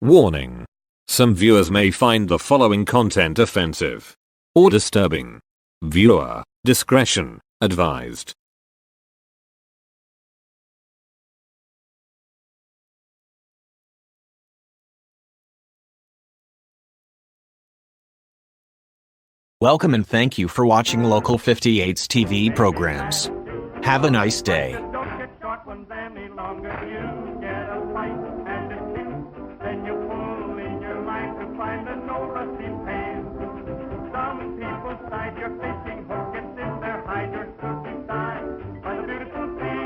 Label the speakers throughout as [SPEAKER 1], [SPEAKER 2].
[SPEAKER 1] Warning. Some viewers may find the following content offensive or disturbing. Viewer discretion advised.
[SPEAKER 2] Welcome and thank you for watching Local 58's TV programs. Have a nice day.
[SPEAKER 3] Don't get short ones any longer. You get a bite and a kick. Then you pull in your line to find a no rusty pain. Some people side your fishing hook gets in their hide. You're scooping side by the beautiful sea.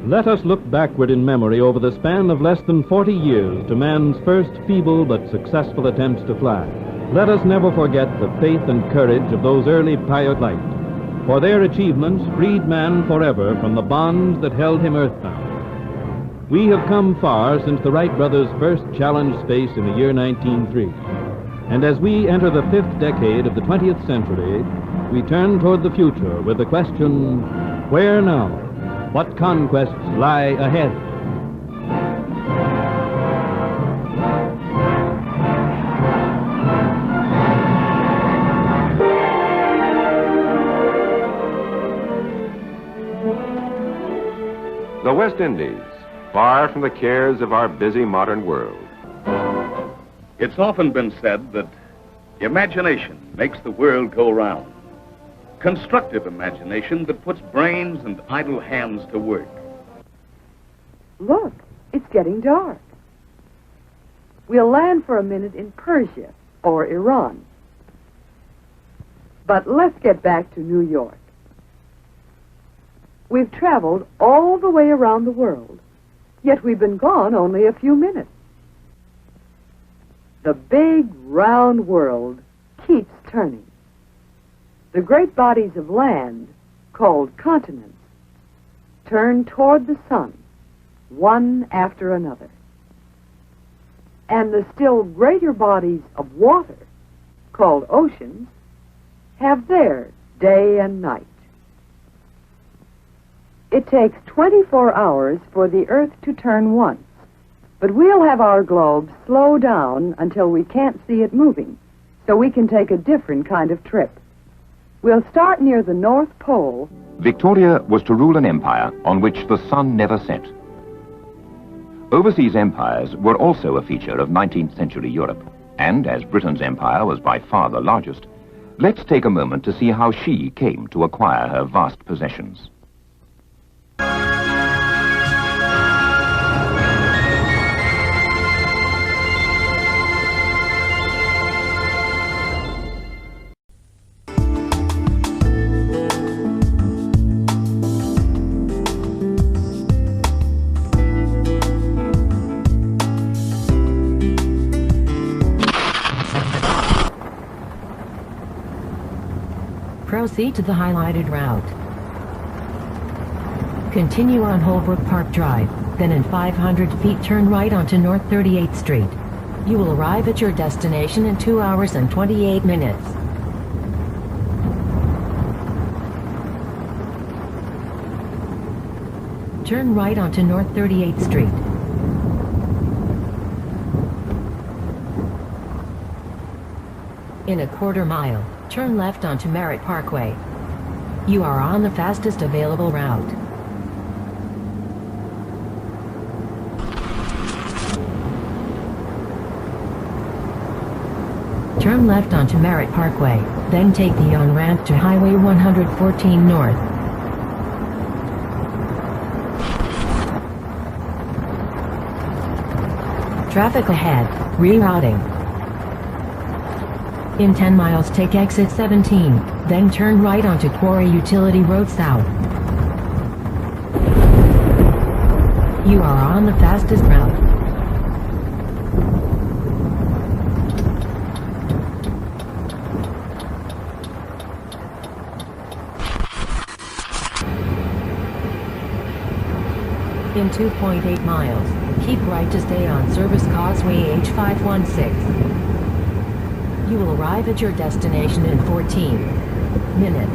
[SPEAKER 4] Let us look backward in memory over the span of less than 40 years to man's first feeble but successful attempts to fly. Let us never forget the faith and courage of those early pilot light, for their achievements freed man forever from the bonds that held him earthbound. We have come far since the Wright brothers first challenged space in the year 1903. And as we enter the 5th decade of the 20th century, we turn toward the future with the question, where now? What conquests lie ahead?
[SPEAKER 5] The West Indies, far from the cares of our busy modern world.
[SPEAKER 6] It's often been said that imagination makes the world go round. Constructive imagination that puts brains and idle hands to work.
[SPEAKER 7] Look, it's getting dark. We'll land for a minute in Persia or Iran. But let's get back to New York. We've traveled all the way around the world, yet we've been gone only a few minutes. The big, round world keeps turning. The great bodies of land, called continents, turn toward the sun, one after another. And the still greater bodies of water, called oceans, have theirs day and night. It takes 24 hours for the Earth to turn once, but we'll have our globe slow down until we can't see it moving, so we can take a different kind of trip. We'll start near the North Pole.
[SPEAKER 8] Victoria was to rule an empire on which the sun never set. Overseas empires were also a feature of 19th century Europe, and as Britain's empire was by far the largest, let's take a moment to see how she came to acquire her vast possessions.
[SPEAKER 9] Proceed to the highlighted route. Continue on Holbrook Park Drive, then in 500 feet turn right onto North 38th Street. You will arrive at your destination in 2 hours and 28 minutes. Turn right onto North 38th Street. In a quarter mile, turn left onto Merritt Parkway. You are on the fastest available route. Turn left onto Merritt Parkway, then take the on-ramp to Highway 114 North. Traffic ahead, rerouting. In 10 miles take exit 17, then turn right onto Quarry Utility Road South. You are on the fastest route. In 2.8 miles, keep right to stay on Service Causeway H516. You will arrive at your destination in 14 minutes.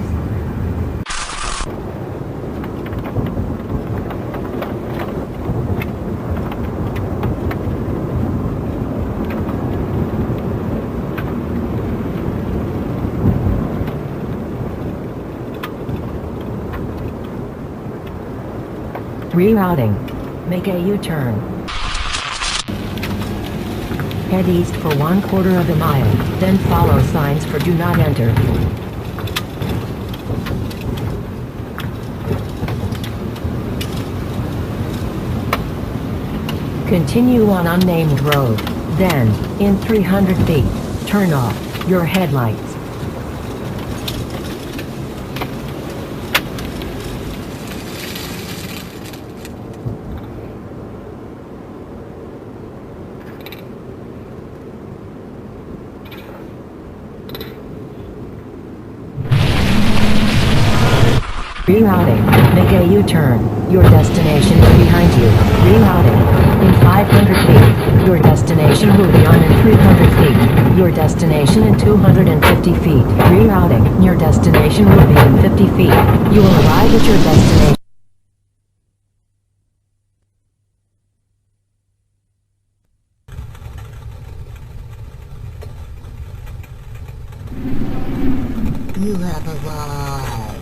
[SPEAKER 9] Rerouting. Make a U-turn. Head east for 1/4 of a mile, then follow signs for do not enter. Continue on unnamed road, then, in 300 feet, turn off your headlights. Rerouting. Make a U-turn. Your destination is behind you. Rerouting. In 500 feet. Your destination will be on in 300 feet. Your destination in 250 feet. Rerouting. Your destination will be in 50 feet. You will arrive at your destination.
[SPEAKER 10] You have arrived.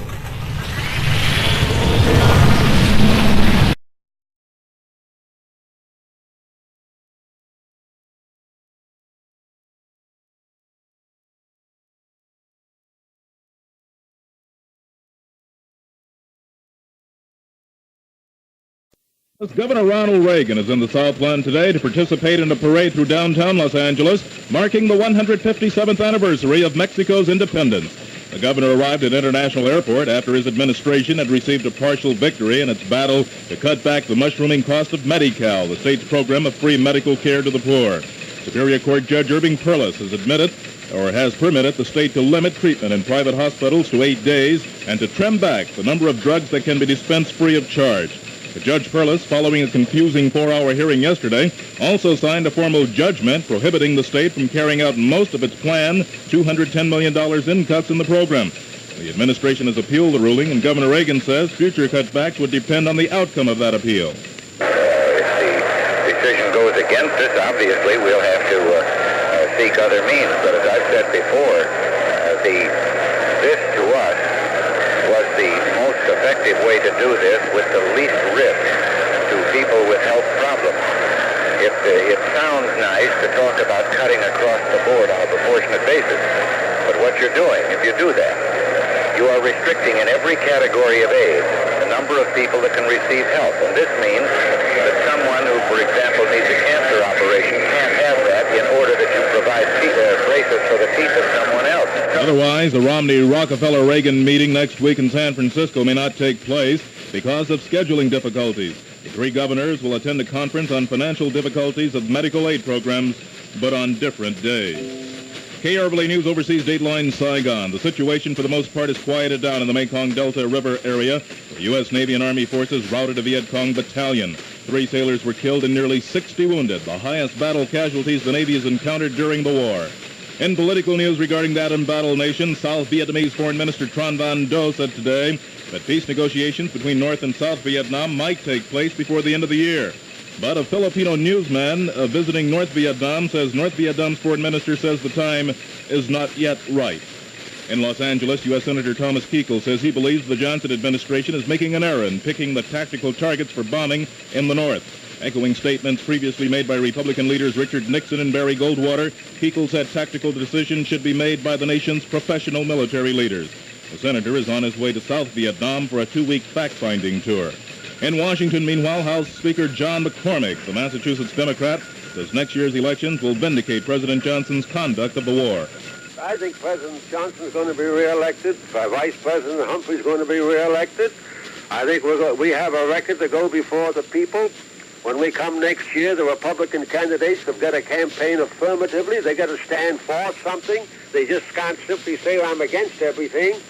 [SPEAKER 11] Governor Ronald Reagan is in the Southland today to participate in a parade through downtown Los Angeles, marking the 157th anniversary of Mexico's independence. The governor arrived at International Airport after his administration had received a partial victory in its battle to cut back the mushrooming cost of Medi-Cal, the state's program of free medical care to the poor. Superior Court Judge Irving Perlis has permitted the state to limit treatment in private hospitals to 8 days and to trim back the number of drugs that can be dispensed free of charge. Judge Perlis, following a confusing 4-hour hearing yesterday, also signed a formal judgment prohibiting the state from carrying out most of its planned $210 million in cuts in the program. The administration has appealed the ruling, and Governor Reagan says future cutbacks would depend on the outcome of that appeal.
[SPEAKER 12] If the decision goes against us, obviously we'll have to seek other means. But as I've said before, this to us was the most effective way to do this with the least risk to people with health problems. It sounds nice to talk about cutting across the board on a proportionate basis, but what you're doing, if you do that, you are restricting in every category of aid the number of people that can receive help. And this means that someone who, for example, needs a cancer operation can't have that in order that you provide braces for the teeth of someone else.
[SPEAKER 11] Otherwise, the Romney-Rockefeller-Reagan meeting next week in San Francisco may not take place because of scheduling difficulties. The 3 governors will attend a conference on financial difficulties of medical aid programs, but on different days. KRVA News Overseas Dateline Saigon. The situation for the most part is quieted down in the Mekong Delta River area. The U.S. Navy and Army forces routed a Viet Cong battalion. 3 sailors were killed and nearly 60 wounded, the highest battle casualties the Navy has encountered during the war. In political news regarding that embattled nation, South Vietnamese Foreign Minister Tran Van Do said today that peace negotiations between North and South Vietnam might take place before the end of the year. But a Filipino newsman visiting North Vietnam says North Vietnam's foreign minister says the time is not yet right. In Los Angeles, U.S. Senator Thomas Kuechel says he believes the Johnson administration is making an error in picking the tactical targets for bombing in the North. Echoing statements previously made by Republican leaders Richard Nixon and Barry Goldwater, Kuechel said tactical decisions should be made by the nation's professional military leaders. The senator is on his way to South Vietnam for a 2-week fact-finding tour. In Washington, meanwhile, House Speaker John McCormack, the Massachusetts Democrat, says next year's elections will vindicate President Johnson's conduct of the war.
[SPEAKER 13] I think President Johnson's going to be reelected. Vice President Humphrey's going to be reelected. I think we have a record to go before the people. When we come next year, the Republican candidates have got to campaign affirmatively. They got to stand for something. They just can't simply say, I'm against everything.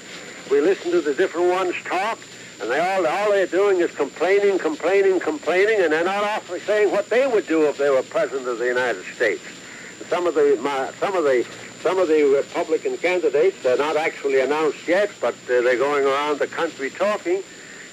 [SPEAKER 13] We listen to the different ones talk, and all they're doing is complaining, and they're not offering saying what they would do if they were president of the United States. Some of the Republican candidates, they're not actually announced yet, but they're going around the country talking.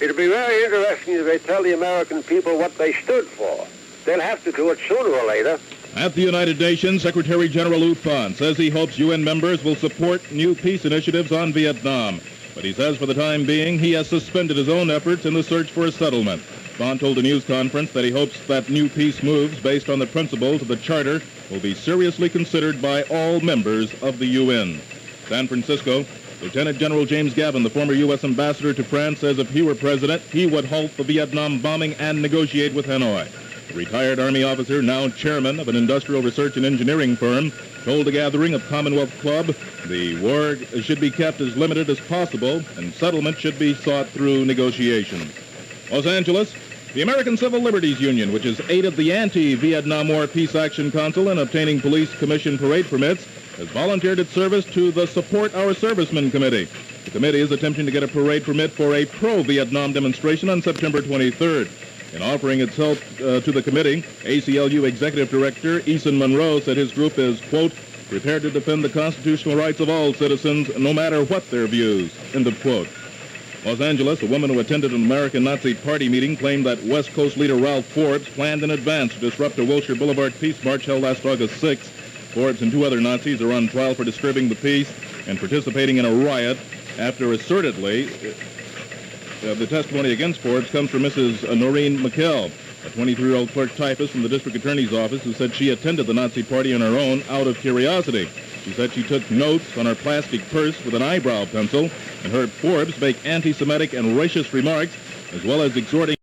[SPEAKER 13] It'll be very interesting if they tell the American people what they stood for. They'll have to do it sooner or later.
[SPEAKER 11] At the United Nations, Secretary General U Thant says he hopes UN members will support new peace initiatives on Vietnam. But he says for the time being, he has suspended his own efforts in the search for a settlement. Thant told a news conference that he hopes that new peace moves based on the principles of the Charter will be seriously considered by all members of the UN. San Francisco, Lieutenant General James Gavin, the former U.S. ambassador to France, says if he were president, he would halt the Vietnam bombing and negotiate with Hanoi. The retired Army officer, now chairman of an industrial research and engineering firm, told a gathering of Commonwealth Club the war should be kept as limited as possible and settlement should be sought through negotiations. Los Angeles, the American Civil Liberties Union, which has aided the anti-Vietnam War Peace Action Council in obtaining police commission parade permits, has volunteered its service to the Support Our Servicemen Committee. The committee is attempting to get a parade permit for a pro-Vietnam demonstration on September 23rd. In offering its help to the committee, ACLU Executive Director Eason Monroe said his group is, quote, prepared to defend the constitutional rights of all citizens, no matter what their views, end of quote. Los Angeles, a woman who attended an American Nazi Party meeting, claimed that West Coast leader Ralph Forbes planned in advance to disrupt a Wilshire Boulevard Peace March held last August 6th. Forbes and 2 other Nazis are on trial for disturbing the peace and participating in a riot after assertedly the testimony against Forbes comes from Mrs. Noreen McKell, a 23-year-old clerk typist from the district attorney's office who said she attended the Nazi party on her own out of curiosity. She said she took notes on her plastic purse with an eyebrow pencil and heard Forbes make anti-Semitic and racist remarks, as well as exhorting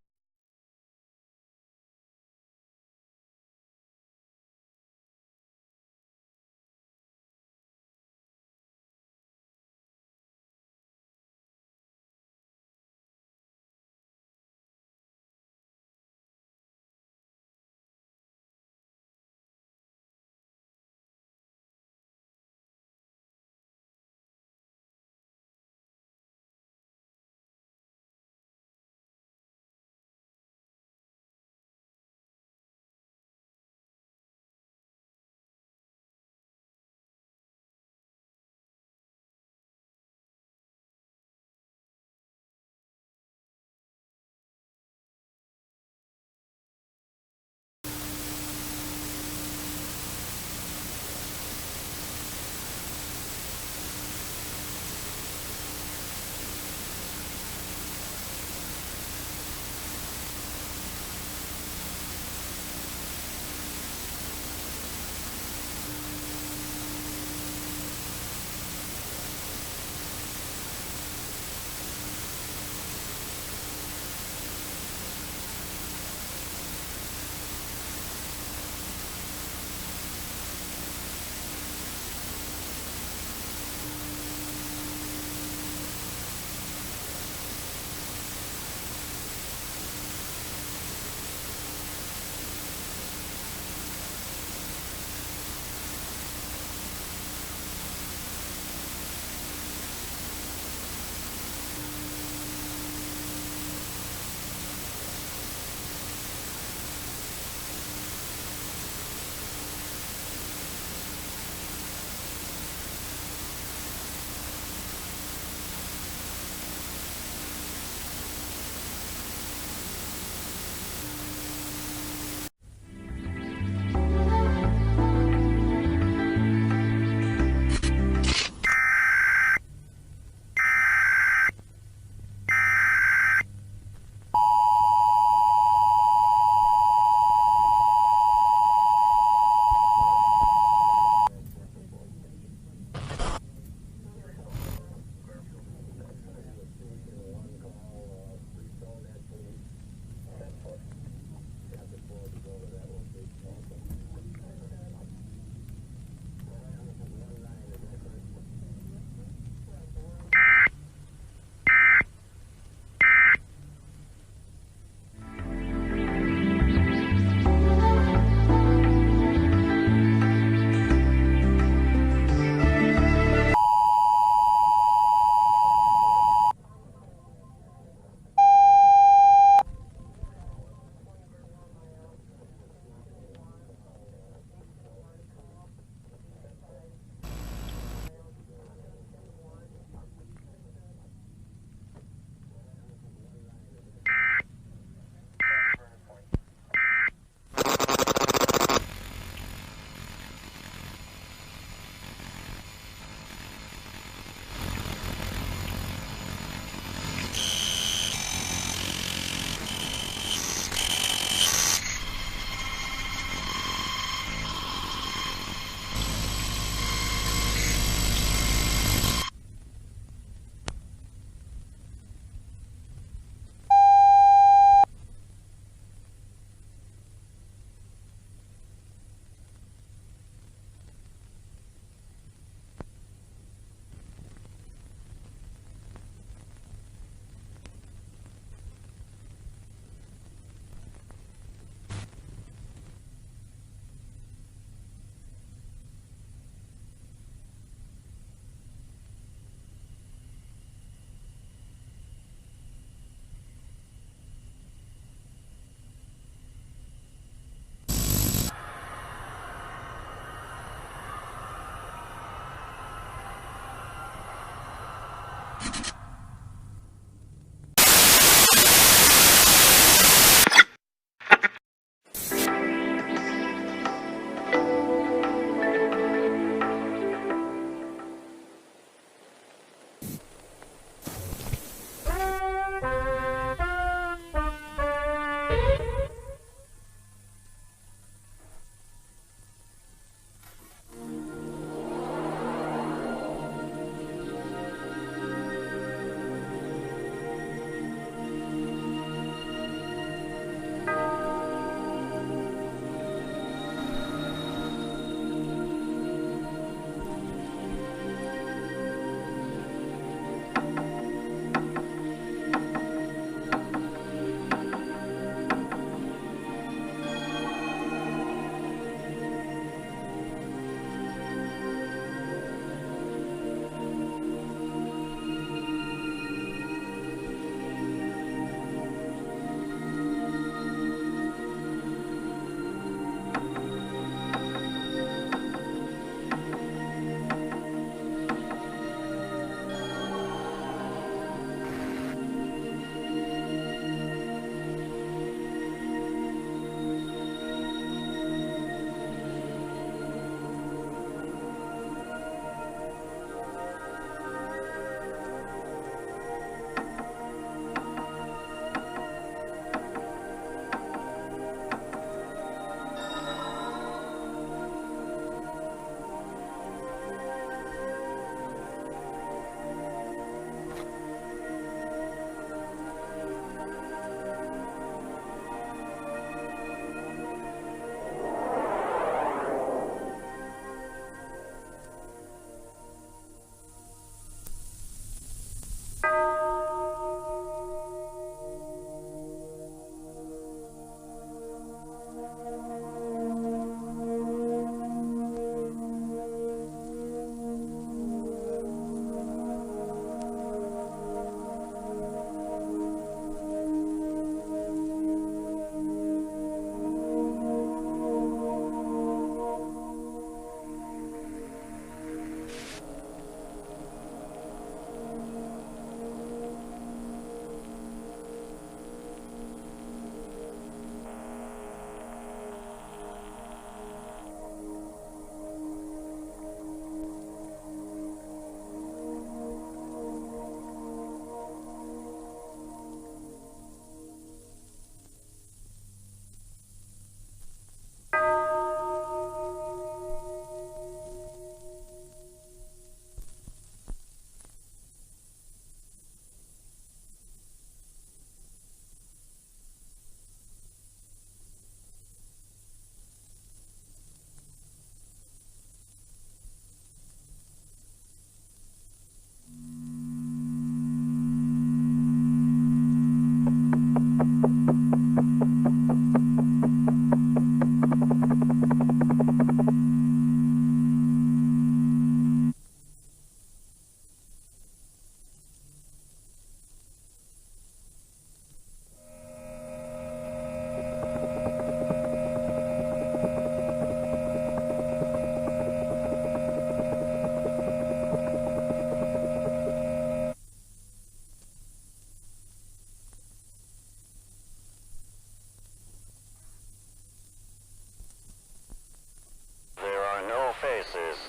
[SPEAKER 14] faces.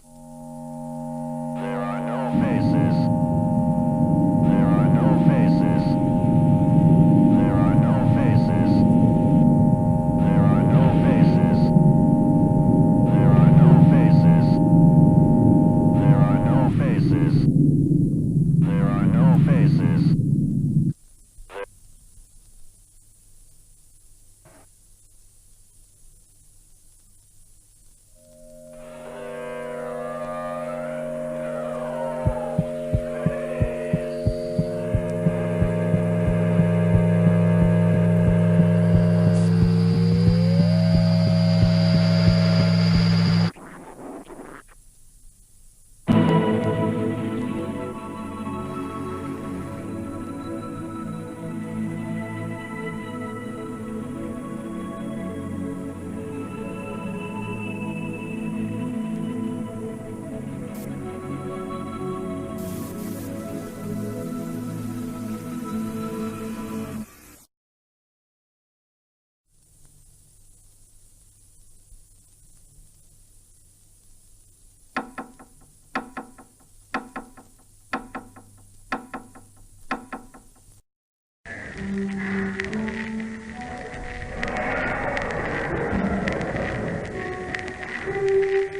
[SPEAKER 14] There are no faces. There are no faces. There are no faces. There are no faces. There are no faces. There are no faces. There are no faces.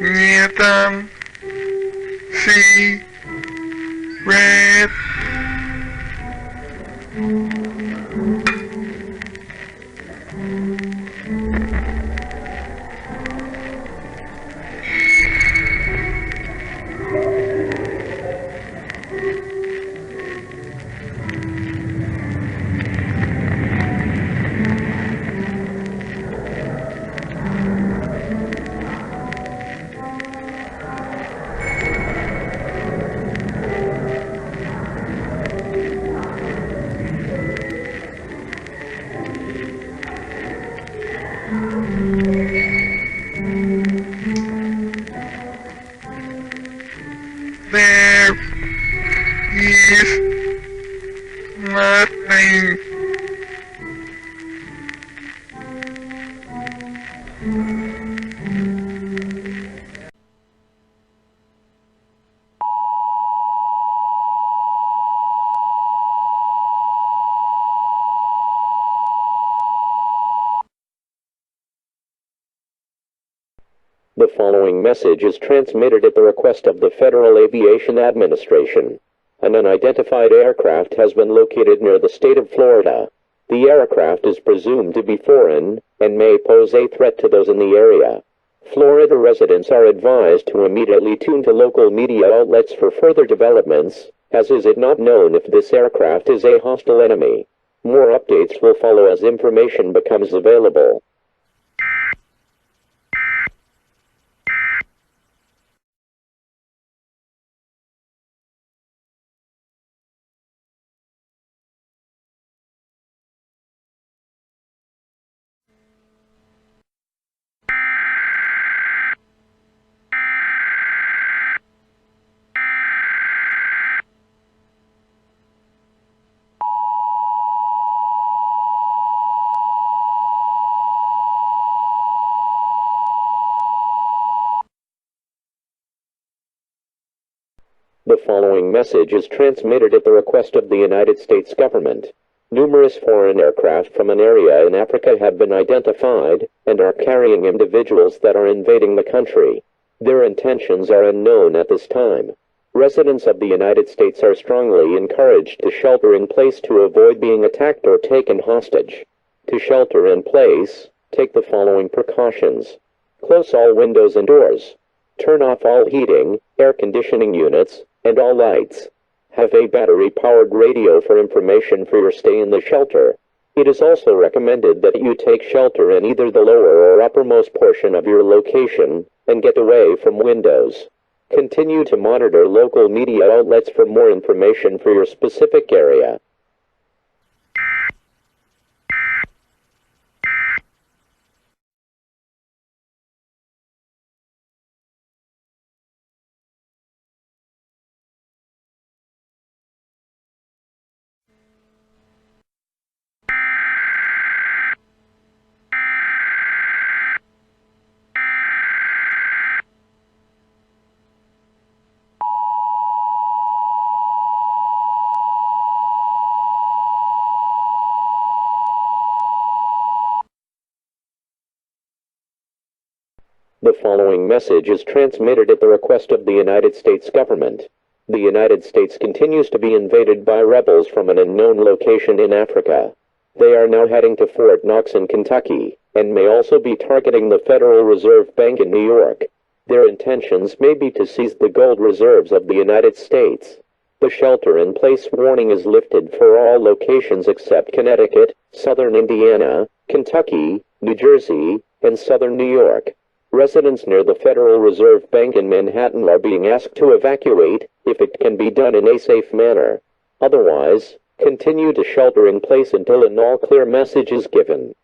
[SPEAKER 15] Anthem C Red there is nothing.
[SPEAKER 16] The following message is transmitted at the request of the Federal Aviation Administration. An unidentified aircraft has been located near the state of Florida. The aircraft is presumed to be foreign and may pose a threat to those in the area. Florida residents are advised to immediately tune to local media outlets for further developments, as is it not known if this aircraft is a hostile enemy. More updates will follow as information becomes available. The following message is transmitted at the request of the United States government. Numerous foreign aircraft from an area in Africa have been identified and are carrying individuals that are invading the country. Their intentions are unknown at this time. Residents of the United States are strongly encouraged to shelter in place to avoid being attacked or taken hostage. To shelter in place, take the following precautions. Close all windows and doors. Turn off all heating, air conditioning units, and all lights. Have a battery-powered radio for information for your stay in the shelter. It is also recommended that you take shelter in either the lower or uppermost portion of your location, and get away from windows. Continue to monitor local media outlets for more information for your specific area. The following message is transmitted at the request of the United States government. The United States continues to be invaded by rebels from an unknown location in Africa. They are now heading to Fort Knox in Kentucky, and may also be targeting the Federal Reserve Bank in New York. Their intentions may be to seize the gold reserves of the United States. The shelter-in-place warning is lifted for all locations except Connecticut, southern Indiana, Kentucky, New Jersey, and southern New York. Residents near the Federal Reserve Bank in Manhattan are being asked to evacuate, if it can be done in a safe manner. Otherwise, continue to shelter in place until an all-clear message is given.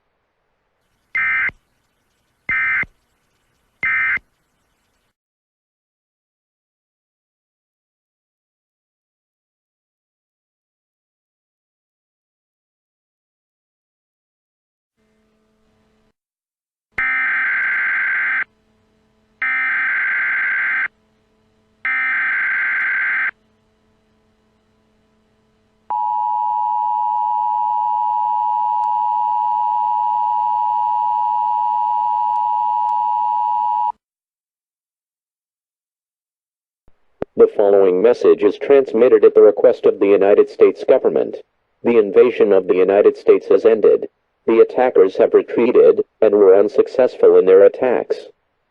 [SPEAKER 16] The following message is transmitted at the request of the United States government. The invasion of the United States has ended. The attackers have retreated, and were unsuccessful in their attacks.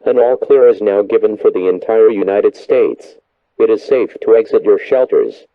[SPEAKER 16] An all-clear is now given for the entire United States. It is safe to exit your shelters.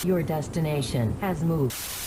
[SPEAKER 9] Your destination has moved.